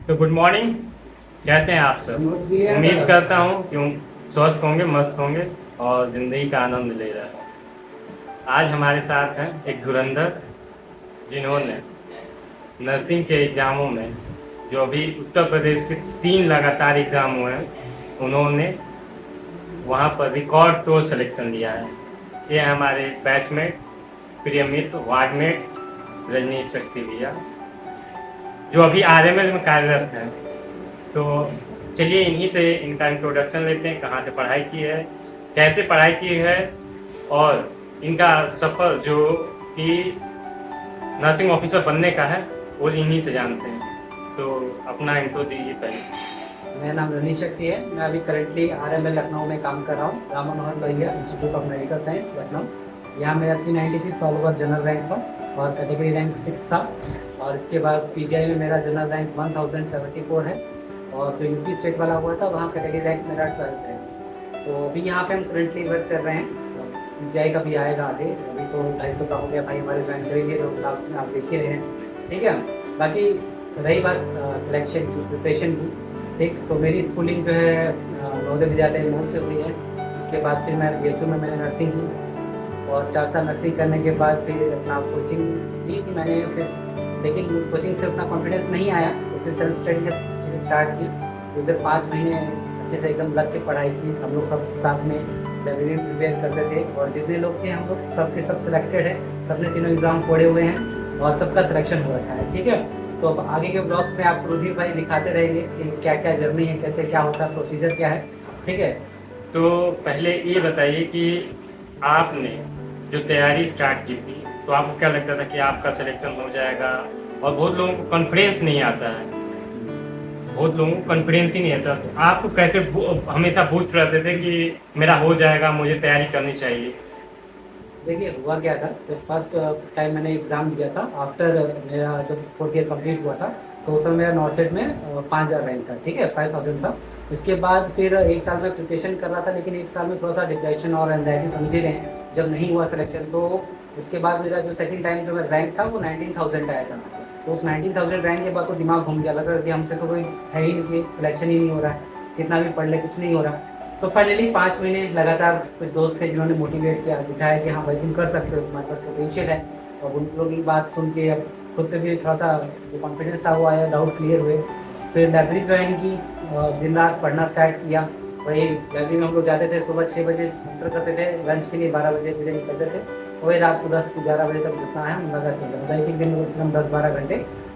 तो good morning. कैसे हैं आप सब? उम्मीद करता हूँ कि स्वस्थ होंगे, मस्त होंगे और ज़िंदगी का आनंद ले रहे हैं। आज हमारे साथ हैं एक धुरंधर, जिन्होंने नर्सिंग के एग्ज़ामों में, जो अभी उत्तर प्रदेश के 3 लगातार एग्ज़ाम हुए हैं, उन्होंने वहाँ पर रिकॉर्ड तोड़ सिलेक्शन लिया है। ये हमारे बैचमेट, प्रिय मित्र, वार्डमेट रजनीश शक्ति भैया, जो अभी आरएमएल में कार्यरत हैं। तो चलिए इन्हीं से इनका इंट्रोडक्शन लेते हैं, कहाँ से पढ़ाई की है, कैसे पढ़ाई की है और इनका सफ़र जो कि नर्सिंग ऑफिसर बनने का है वो इन्हीं से जानते हैं। तो अपना इंट्रो दीजिए पहले। मेरा नाम रजनीश शक्ति है। मैं अभी करेंटली आरएमएल लखनऊ में काम कर रहा हूँ, Ram Manohar Lohia institute of medical science Lucknow. यहाँ मेरा 396 ऑल ओवर जनरल रैंक था और कैटेगरी रैंक 6 था। और इसके बाद पीजीआई में मेरा जनरल रैंक 1074 है और जो यूपी स्टेट वाला हुआ था वहाँ कैटेगरी रैंक मेरा 12 है। तो अभी यहाँ पे हम करेंटली वर्क कर रहे हैं। पीजीआई का भी आएगा आगे, अभी तो 250 का हो गया भाई, हमारे ज्वाइन करेंगे तो क्लास में आप देख ही रहे हैं। ठीक है, बाकी रही बात सिलेक्शन की, प्रिपरेशन की, ठीक, तो मेरी स्कूलिंग जो है नवोदय विद्यालय मोड़ से हुई है। इसके बाद फिर मैं बीएचयू में मैंने नर्सिंग की और 4 साल नर्सिंग करने के बाद फिर अपना कोचिंग ली थी मैंने। फिर लेकिन कोचिंग से उतना कॉन्फिडेंस नहीं आया तो फिर सेल्फ स्टडी जब चीज़ें स्टार्ट की तो उधर 5 महीने अच्छे से एकदम लग के पढ़ाई की। हम लोग सब साथ में लाइब्रेरी प्रिपेयर करते थे और जितने लोग थे हम लोग सब के सब सिलेक्टेड है, सबने तीनों एग्ज़ाम फोड़े हुए हैं और सबका सिलेक्शन हो रखा है। ठीक है, तो अब आगे के ब्लॉग्स में आप रुधिर भाई दिखाते रहेंगे कि क्या क्या जर्नी है, कैसे क्या होता है, प्रोसीजर क्या है। ठीक है, तो पहले ये बताइए कि आपने जो तैयारी स्टार्ट की थी तो आपको क्या लगता था कि आपका सिलेक्शन हो जाएगा? और बहुत लोगों को कॉन्फिडेंस नहीं आता है, बहुत लोगों को कॉन्फिडेंस ही नहीं आता, तो आपको कैसे हमेशा बूस्ट रहते थे कि मेरा हो जाएगा, मुझे तैयारी करनी चाहिए? देखिए हुआ क्या था, जब फर्स्ट टाइम मैंने एग्ज़ाम दिया था आफ्टर मेरा जब 4th ईयर कंप्लीट हुआ था तो उस समय मेरा नॉर्थ सेट में 5000 रैंक था। ठीक है, 5000 था। उसके बाद फिर 1 साल में प्रिपरेशन कर रहा था, लेकिन 1 साल में थोड़ा सा डिप्रेशन और एंजाइटी समझ ही रहे हैं, जब नहीं हुआ सिलेक्शन तो उसके बाद मेरा जो सेकंड टाइम जो मेरा रैंक था वो 19000 आया था। तो उस 19000 रैंक के बाद तो दिमाग घूम गया, लगा कि हमसे तो कोई है ही नहीं, सिलेक्शन ही नहीं हो रहा है, कितना भी पढ़ ले कुछ नहीं हो रहा। तो फाइनली 5 महीने लगातार कुछ दोस्त थे जिन्होंने मोटिवेट किया, दिखाया कि हाँ भाई तुम कर सकते हो, तुम्हारे पास पोटेंशियल है। और उन लोगों की बात सुन के अब खुद पे भी थोड़ा सा जो कॉन्फिडेंस था वो आया, डाउट क्लियर हुए। फिर लाइब्रेरी ज्वाइन की, दिन रात पढ़ना स्टार्ट किया। वही लाइब्रेरी में हम लोग जाते थे, सुबह 6 बजे एंटर करते थे, लंच के लिए 12 बजे निकलते थे, वही रात को 10-11 बजे तक जितना है हम लगा चल रहा था। एक एक दिन में हम 10-12 घंटे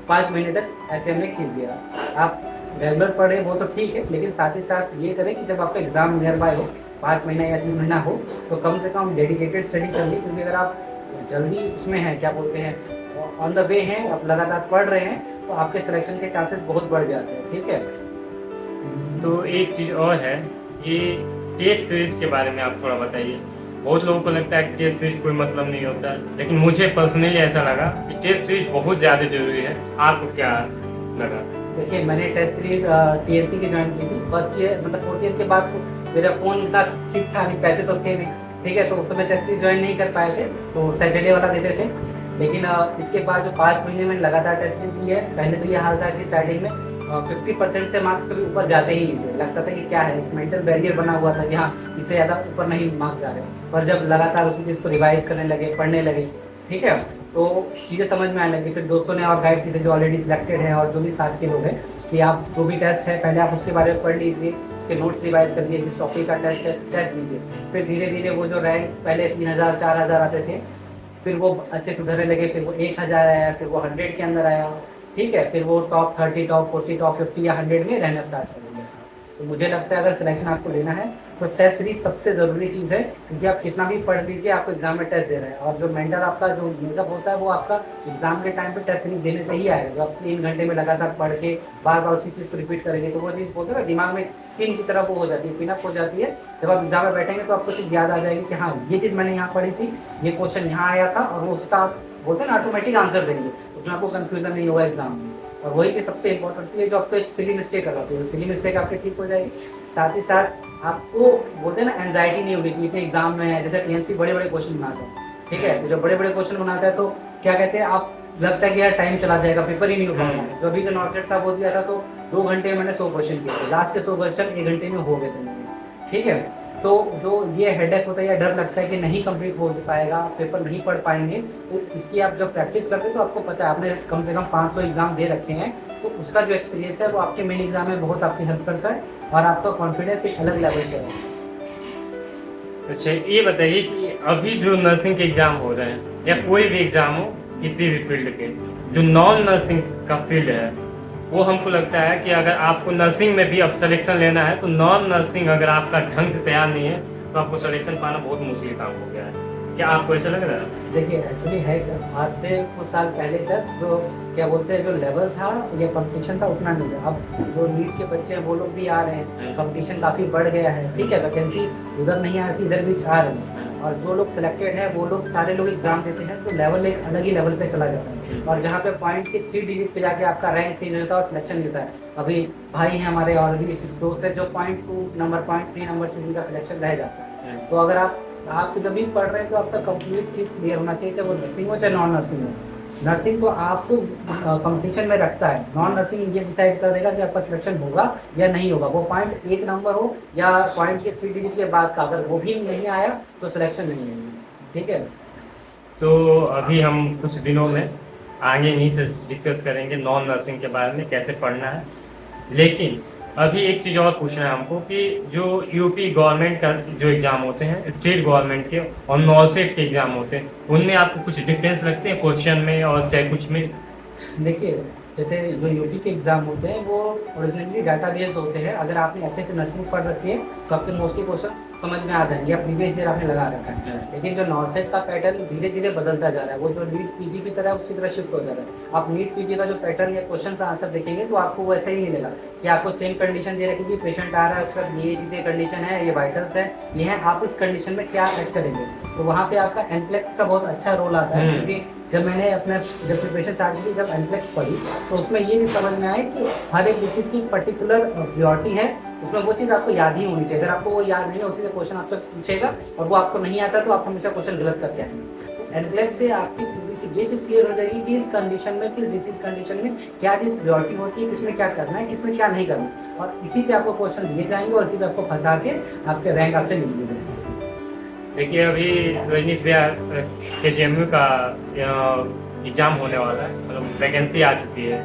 5 महीने तक ऐसे हमने खींच दिया। आप रेगुलर पढ़े वो तो ठीक है, लेकिन साथ ही साथ ये करें कि जब आपका एग्ज़ाम नियर बाय हो, 5 महीना या 3 महीना हो, तो कम से कम डेडिकेटेड स्टडी कर ली। क्योंकि अगर आप जल्दी उसमें हैं, क्या बोलते हैं, ऑन द वे हैं, आप लगातार पढ़ रहे हैं, तो आपके सिलेक्शन के चांसेस बहुत बढ़ जाते हैं। ठीक है, तो एक चीज़ और है, ये टेस्ट सीरीज के बारे में आप थोड़ा बताइए। बहुत लोगों को लगता है कि टेस्ट सीरीज कोई मतलब नहीं होता, लेकिन मुझे पर्सनली ऐसा लगा कि टेस्ट सीरीज बहुत ज़्यादा जरूरी है। आपको क्या लगा? देखिए मैंने टेस्ट सीरीज टीएनसी की ज्वाइन की थी फर्स्ट ईयर, मतलब 4th ईयर के बाद। तो मेरा फ़ोन इतना ठीक था नहीं, पैसे तो थे नहीं। ठीक है, तो उस समय टेस्ट सीरीज ज्वाइन नहीं कर पाए थे, तो सैटरडे वाला देते थे। लेकिन इसके बाद जो 5 महीने में लगातार टेस्ट सीरीज दी है, पहले तो ये हाल था कि स्टार्टिंग में 50% से मार्क्स कभी ऊपर जाते ही नहीं थे। लगता था कि क्या है, एक मेंटल बैरियर बना हुआ था कि हाँ इससे ज़्यादा ऊपर नहीं मार्क्स जा रहे। पर जब लगातार उसी चीज़ को रिवाइज करने लगे, पढ़ने लगे, ठीक है, तो चीज़ें समझ में आने लगी। फिर दोस्तों ने और गाइड किए थे जो ऑलरेडी सिलेक्टेड है और जो भी साथ के लोग हैं, कि आप जो भी टेस्ट है पहले आप उसके बारे में पढ़ लीजिए, उसके नोट्स रिवाइज कर लीजिए, जिस टॉपिक का टेस्ट है टेस्ट दीजिए। फिर धीरे धीरे वो जो रैंक पहले 3000-4000 आते थे, फिर वो अच्छे सुधरने लगे, फिर वो 1000 आया, फिर वो 100 के अंदर आया। ठीक है, फिर वो टॉप 30, टॉप 40, टॉप 50 या 100 में रहना स्टार्ट कर दिया। तो मुझे लगता है अगर सिलेक्शन आपको लेना है तो टेस्ट सीरीज सबसे ज़रूरी चीज़ है, क्योंकि आप कितना भी पढ़ लीजिए आपको एग्जाम में टेस्ट दे रहे हैं, और जो मेंटल आपका जो मेकअप होता है वो आपका एग्जाम के टाइम पे टेस्ट सीरीज देने से ही आएगा। जब आप 3 घंटे में लगातार पढ़ के बार बार उसी चीज़ को रिपीट करेंगे तो वो चीज़ बोलते हैं ना, दिमाग में पिन की तरह वो हो जाती है, पिनअप हो जाती है। जब आप एग्जाम में बैठेंगे तो आपको चीज़ याद आ जाएगी कि हाँ ये चीज़ मैंने यहाँ पढ़ी थी, ये क्वेश्चन यहाँ आया था, और वो उसका बोलते हैं ना ऑटोमेटिक आंसर देंगे, उसमें आपको कन्फ्यूजन नहीं होगा एग्जाम में। और वही चीज़ सबसे इंपॉर्टेंट है, जो आपको एक सिली मिस्टेक कराती है, सिली मिस्टेक आपकी ठीक हो जाएगी। साथ ही साथ आपको बोलते हैं ना एंजाइटी नहीं होगी कि इतने एग्जाम में है। जैसे टीएनसी बड़े बड़े क्वेश्चन बनाते हैं, ठीक है, तो जब बड़े बड़े क्वेश्चन बनाते हैं तो क्या कहते हैं, आप लगता है कि यार टाइम चला जाएगा, पेपर ही नहीं हो पाएगा। जो अभी का नॉर्सेट था वो दिया था तो 2 घंटे में मैंने 100 क्वेश्चन किए थे, लास्ट के 100 क्वेश्चन 1 घंटे में हो गए थे मेरे, ठीक है। तो जो ये हेडेक होता है या डर लगता है कि नहीं कंप्लीट हो पाएगा, पेपर नहीं पढ़ पाएंगे, तो इसकी आप जब प्रैक्टिस करते हैं तो आपको पता है, आपने कम से कम 500 एग्जाम दे रखे हैं, तो उसका जो एक्सपीरियंस है वो आपके मेन एग्जाम में बहुत आपकी हेल्प करता है और आपका कॉन्फिडेंस एक अलग लेवल पे है। अच्छा ये बताइए कि अभी जो नर्सिंग के एग्जाम हो रहे हैं या कोई भी एग्जाम हो किसी भी फील्ड के, जो नॉन नर्सिंग का फील्ड है, वो हमको लगता है कि अगर आपको नर्सिंग में भी अब सिलेक्शन लेना है तो नॉन नर्सिंग अगर आपका ढंग से तैयार नहीं है तो आपको सिलेक्शन पाना बहुत मुश्किल काम हो गया है। क्या आपको ऐसा लग रहा है? देखिए एक्चुअली है क्या, आज से कुछ साल पहले तक जो क्या बोलते हैं जो लेवल था या कंपटीशन था उतना नहीं था। अब जो नीट के बच्चे हैं वो लोग भी आ रहे हैं, कंपटीशन काफ़ी बढ़ गया है, ठीक है। वैकेंसी उधर नहीं आ रही थी, इधर भी आ रही है, और जो लोग सिलेक्टेड हैं वो लोग सारे लोग एग्जाम देते हैं तो लेवल एक अलग ही लेवल पे चला जाता है। और जहाँ पे पॉइंट के 3 डिजिट पे जाके आपका रैंक चेंज होता है और सिलेक्शन होता है। अभी भाई हैं हमारे और भी दोस्त हैं जो 0.2 नंबर 0.3 नंबर से जिनका सिलेक्शन रह जाता है। तो अगर आप जब भी पढ़ रहे हैं तो आपका कंप्लीट चीज़ क्लियर होना चाहिए, चाहे वो नर्सिंग हो चाहे नॉन नर्सिंग हो। नर्सिंग तो आपको कंपटीशन में रखता है, नॉन नर्सिंग ये डिसाइड कर देगा कि आपका सिलेक्शन होगा या नहीं होगा। वो पॉइंट 1 नंबर हो या पॉइंट के 3 डिजिट के बाद का, अगर वो भी नहीं आया तो सिलेक्शन नहीं है, ठीक है। तो अभी हम कुछ दिनों में आगे इन्हीं से डिस्कस करेंगे नॉन नर्सिंग के बारे में कैसे पढ़ना है। लेकिन अभी एक चीज़ और पूछना है हमको कि जो यूपी गवर्नमेंट का जो एग्ज़ाम होते हैं, स्टेट गवर्नमेंट के और नॉर्सेट के एग्ज़ाम होते हैं, उनमें आपको कुछ डिफरेंस लगते हैं क्वेश्चन में और चाहे कुछ में? देखिए जैसे जो यूपी के एग्जाम होते हैं वो ओरिजिनली डाटा बेस्ड होते हैं। अगर आपने अच्छे से नर्सिंग पढ़ रखी है तो आपके मोस्टली क्वेश्चन समझ में आ जाएंगे, आप प्रीवियस ईयर आपने लगा रखा है। लेकिन जो नॉर्सेट का पैटर्न धीरे धीरे बदलता जा रहा है, वो जो नीट पीजी की तरह उसकी तरह शिफ्ट हो जा रहा है। आप नीट पीजी का जो पैटर्न या क्वेश्चन आंसर देखेंगे तो आपको वैसा ही मिलेगा कि आपको सेम कंडीशन दे रखी कि पेशेंट आ रहा है, उसके साथ ये चीज़ें कंडीशन है, ये वाइटल्स है, ये है, आप इस कंडीशन में क्या एक्ट करेंगे। तो वहाँ पे आपका एनप्लेक्स का बहुत अच्छा रोल आता है, क्योंकि जब मैंने अपना जब प्रिपरेशन स्टार्ट की, जब एनप्लेक्स पढ़ी तो उसमें ये चीज़ समझ में आई कि हर एक डिसीज की पर्टिकुलर प्रियोरिटी है, उसमें वो चीज़ आपको याद ही होनी चाहिए। अगर आपको वो याद नहीं है, उसी से क्वेश्चन आपसे पूछेगा और वो आपको नहीं आता तो आप हमेशा क्वेश्चन गलत करके आएंगे। तो एनप्लेक्स से आपकी थोड़ी सी ये चीज़ क्लियर हो जाएगी कि इस कंडीशन में, किस डिसीज कंडीशन में क्या चीज़ प्रियोरिटी होती है, किसमें क्या करना है, किसमें क्या नहीं करना, और इसी पे आपको क्वेश्चन दिए जाएंगे और इसी पे आपको फंसा के आपके रैंक आपसे मिल दिए जाएंगे। देखिए अभी रजनीश भैया KGMU का एग्ज़ाम होने वाला है, मतलब वैकेंसी आ चुकी है।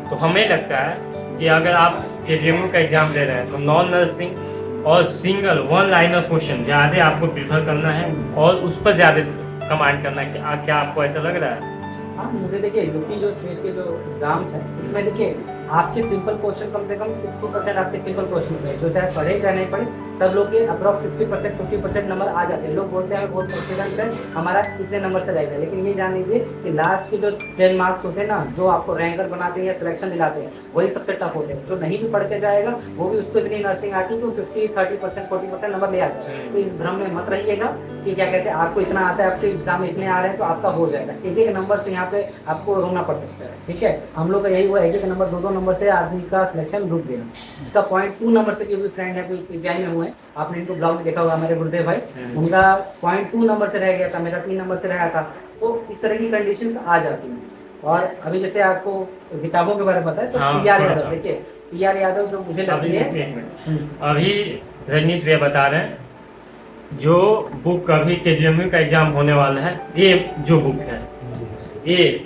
तो हमें लगता है कि अगर आप KGMU का एग्ज़ाम दे रहे हैं तो नॉन नर्सिंग और सिंगल 1 लाइनर क्वेश्चन ज़्यादा आपको प्रीफर करना है और उस पर ज़्यादा कमांड करना है। क्या आपको ऐसा लग रहा है? हाँ, मुझे देखिए यूपी जो स्टेट के जो एग्जाम्स हैं उसमें देखिए आपके सिंपल क्वेश्चन कम से कम 60% आपके सिंपल क्वेश्चन होते हैं, जो चाहे पढ़े चाहे नहीं पढ़े सब लोग के अप्रॉक्स 60% 50% नंबर आ जाते हैं। लोग बोलते हैं हमें बहुत कॉन्फिडेंस है, हमारा इतने नंबर से रहेगा, लेकिन ये जान लीजिए कि लास्ट के जो 10 मार्क्स होते हैं ना, जो आपको रैंकर बनाते हैं या सिलेक्शन दिलाते हैं, वही सबसे टफ होते हैं। जो नहीं भी पढ़ के जाएगा वो भी उसको इतनी नर्सिंग आती है तो 50, 30%, 40% नंबर ले आता है। तो इस भ्रम में मत रहिएगा कि क्या कहते हैं आपको इतना आता है, आपके एग्जाम में इतने आ रहे हैं तो आपका हो जाएगा। एक नंबर से यहाँ पे आपको रोना पड़ सकता है, ठीक है। हम लोग का यही हुआ, एक नंबर 2 नंबर से आदमी का सिलेक्शन रुक गया। इसका 0.2 नंबर से भी फ्रेंड है, कोई PGI में हुए, आपने इनको ब्लॉग में देखा होगा, हमारे गुरुदेव भाई, उनका 0.2 नंबर से रह गया था, मेरा 3 नंबर से रहा था। तो इस तरह की कंडीशंस आ जाती हैं। और अभी जैसे आपको किताबों के बारे में पता है तो PR यादव, देखिए PR यादव जो मुझे लगती है, अभी रजनीश भैया बता रहे हैं जो बुक अभी KGMU का एग्जाम होने वाला है, ये जो बुक है ये,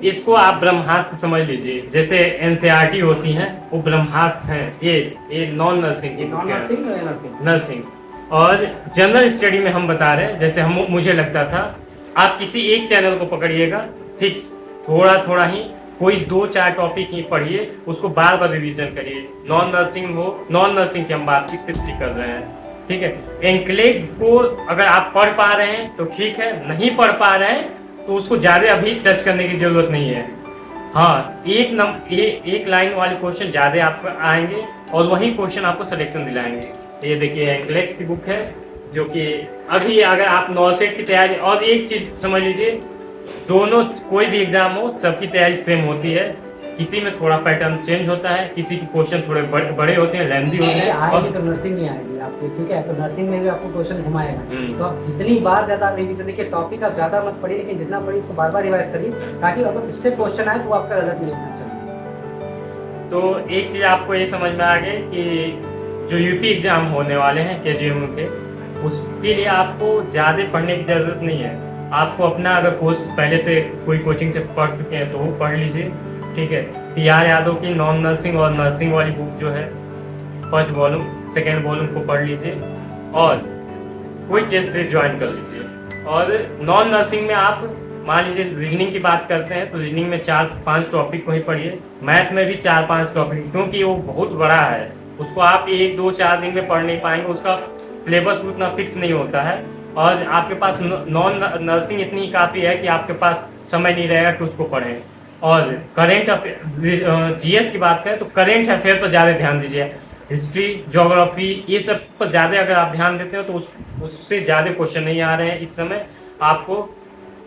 इसको आप ब्रह्मास्त्र समझ लीजिए। जैसे NCERT होती हैं वो ब्रह्मास्त्र हैं, ये नॉन नर्सिंग की बुक है, नर्सिंग। और जनरल स्टडी में हम बता रहे हैं, जैसे मुझे लगता था आप किसी एक चैनल को पकड़िएगा फिक्स, थोड़ा थोड़ा ही कोई 2-4 टॉपिक ही पढ़िए, उसको बार बार रिवीजन करिए। नॉन नर्सिंग हो, नॉन नर्सिंग की हम बात स्पेसिफिक कर रहे हैं, ठीक है। एनक्लेव्स को अगर आप पढ़ पा रहे हैं तो ठीक है, नहीं पढ़ पा रहे हैं तो उसको ज़्यादा अभी टच करने की ज़रूरत नहीं है। हाँ, एक लाइन वाले क्वेश्चन ज़्यादा आपको आएंगे और वही क्वेश्चन आपको सिलेक्शन दिलाएंगे। ये देखिए एनक्लेव्स की बुक है, जो कि अभी अगर आप नॉर्सेट की तैयारी, और एक चीज़ समझ लीजिए, दोनों कोई भी एग्ज़ाम हो सबकी तैयारी सेम होती है किसी में थोड़ा पैटर्न चेंज होता है, किसी के क्वेश्चन थोड़े बड़े होते हैं, लेंथी होते हैं। आएगी तो नर्सिंग ही आएगी आपकी, ठीक है, तो नर्सिंग में भी आपको क्वेश्चन घुमाएगा। तो आप जितनी बार ज़्यादा रिवीजन, देखिए टॉपिक आप ज़्यादा मत पढ़िए, लेकिन जितना पढ़िए उसको बार बार रिवाइज करिए, ताकि अगर उससे क्वेश्चन आए तो आपका गलत नहीं होना चाहिए। तो एक चीज़ आपको ये समझ में आ गई कि जो यूपी एग्ज़ाम होने वाले हैं KGMU के, उसके लिए आपको ज़्यादा पढ़ने की ज़रूरत नहीं है। आपको अपना अगर कोर्स पहले से कोई कोचिंग से पढ़ चुके हैं तो वो पढ़ लीजिए, ठीक है। PR यादव की नॉन नर्सिंग और नर्सिंग वाली बुक जो है, फर्स्ट वॉल्यूम सेकेंड वॉल्यूम को पढ़ लीजिए और कोई टेस्ट से ज्वाइन कर लीजिए। और नॉन नर्सिंग में आप मान लीजिए रीजनिंग की बात करते हैं तो रीजनिंग में 4-5 टॉपिक को ही पढ़िए। मैथ में भी 4-5 टॉपिक, क्योंकि वो बहुत बड़ा है, उसको आप 1-2-4 दिन में पढ़ नहीं पाएंगे, उसका सिलेबस उतना फिक्स नहीं होता है। और आपके पास नॉन नर्सिंग इतनी काफ़ी है कि आपके पास समय नहीं रहेगा कि उसको पढ़ें। और करेंट अफेयर, GS की बात करें तो करेंट अफेयर पर ज़्यादा ध्यान दीजिए। हिस्ट्री, ज्योग्राफी, ये सब पर ज़्यादा अगर आप ध्यान देते हो तो उससे ज़्यादा क्वेश्चन नहीं आ रहे हैं इस समय। आपको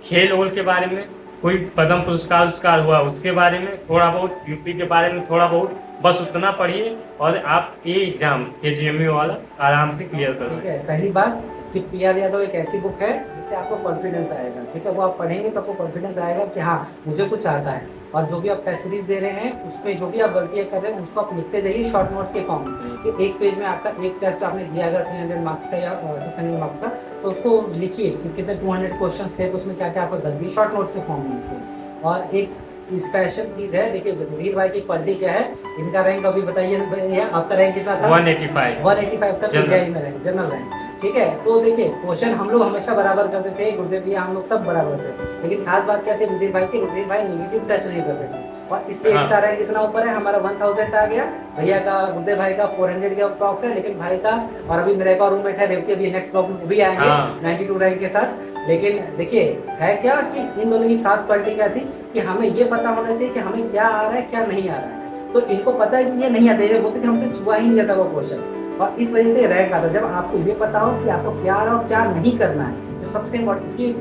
खेल वोल के बारे में, कोई पद्म पुरस्कार हुआ उसके बारे में थोड़ा बहुत, यूपी के बारे में थोड़ा बहुत, बस उतना पढ़िए और आप ये एग्ज़ाम KGMU वाला आराम से क्लियर कर सकते हैं। पहली बात कि PR यादव एक ऐसी बुक है जिससे आपको कॉन्फिडेंस आएगा, ठीक है, वो आप पढ़ेंगे तो आपको कॉन्फिडेंस आएगा कि हाँ मुझे कुछ आता है। और जो भी आप टेस्ट सीरीज दे रहे हैं उसमें जो भी आप गलतियाँ कर रहे हैं उसको आप लिखते जाइए शॉर्ट नोट्स के फॉर्म में, कि एक पेज में आपका एक टेस्ट आपने दिया अगर 300 मार्क्स का या 600 मार्क्स का, तो उसको लिखिए कि कितने 200 क्वेश्चन थे तो उसमें क्या क्या आपको गलती, शॉर्ट नोट्स के फॉर्म में लिखिए। और एक स्पेशल चीज़ है, देखिए रुधिर भाई की क्वालिटी क्या है, इनका रैंक अभी बताइए भैया, आपका रैंक कितना था? 185 तक PGI में रैंक, जनरल रैंक, ठीक है। तो देखिए क्वेश्चन हम लोग हमेशा बराबर करते थे, गुरुदेव भैया हम लोग सब बराबर थे, लेकिन खास बात क्या थी रुधिर भाई की, रुधिर भाई नेगेटिव टच नहीं करते थे, और इसलिए इनका रैंक इतना ऊपर है। हमारा 1000 आ गया, भैया का गुरुदेव भाई का 400 के अप्रॉक्स है, लेकिन भाई का, और अभी मेरा एक और रूममेट है रेवती, अभी नेक्स्ट ब्लॉक में भी आएंगे 92 रैंक के साथ। लेकिन देखिए है क्या कि इन दोनों की खास क्वालिटी क्या थी कि हमें ये पता होना चाहिए कि हमें क्या आ रहा है क्या नहीं आ रहा है। तो इनको पता है कि ये नहीं आता है, बोलते कि हमसे छुआ ही नहीं जाता वो क्वेश्चन, और इस वजह से रैंक आता है। जब आपको ये पता हो कि आपको क्या आ रहा है और क्या नहीं करना है, जो सबसे इम्पोर्टेंट, इसकी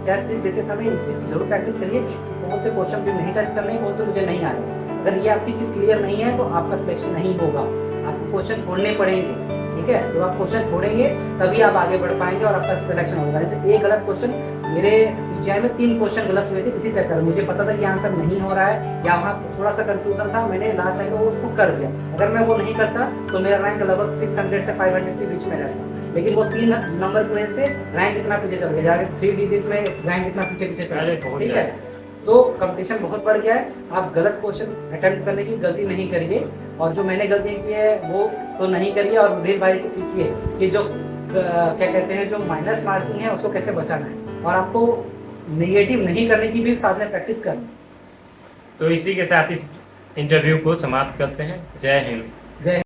टेस्ट सीरीज देते समय इस चीज़ की जरूर प्रैक्टिस करिए, कौन से क्वेश्चन भी नहीं टच करने, कौन से मुझे नहीं आ रहे। अगर ये आपकी चीज़ क्लियर नहीं है तो आपका सिलेक्शन नहीं होगा, आपको क्वेश्चन छोड़ने पड़ेंगे, ठीक है। जब आप क्वेश्चन छोड़ेंगे तभी आप आगे बढ़ पाएंगे और आपका सिलेक्शन होगा। नहीं तो एक गलत क्वेश्चन, मेरे PGI में 3 क्वेश्चन गलत हुए थे इसी चक्कर में, मुझे पता था कि आंसर नहीं हो रहा है या वहाँ थोड़ा सा कंफ्यूजन था, मैंने लास्ट टाइम में वो उसको कर दिया। अगर मैं वो नहीं करता तो मेरा रैंक लगभग 600 से 500 के बीच में रहता, लेकिन वो 3 नंबर की वजह से रैंक इतना पीछे चल गया, जाके 3 डिजिट में रैंक इतना पीछे चल गया, ठीक है। तो कंपटीशन बहुत बढ़ गया है, आप गलत क्वेश्चन अटेम्प्ट करने की गलती नहीं करिए, और जो मैंने गलती की है वो तो नहीं करिए, और रुधिर भाई से सीखिए कि जो क्या कहते हैं जो माइनस मार्किंग है उसको कैसे बचाना है, और आपको नेगेटिव नहीं करने की भी साथ में प्रैक्टिस करनी। तो इसी के साथ इस इंटरव्यू को समाप्त करते हैं। जय हिंद। जय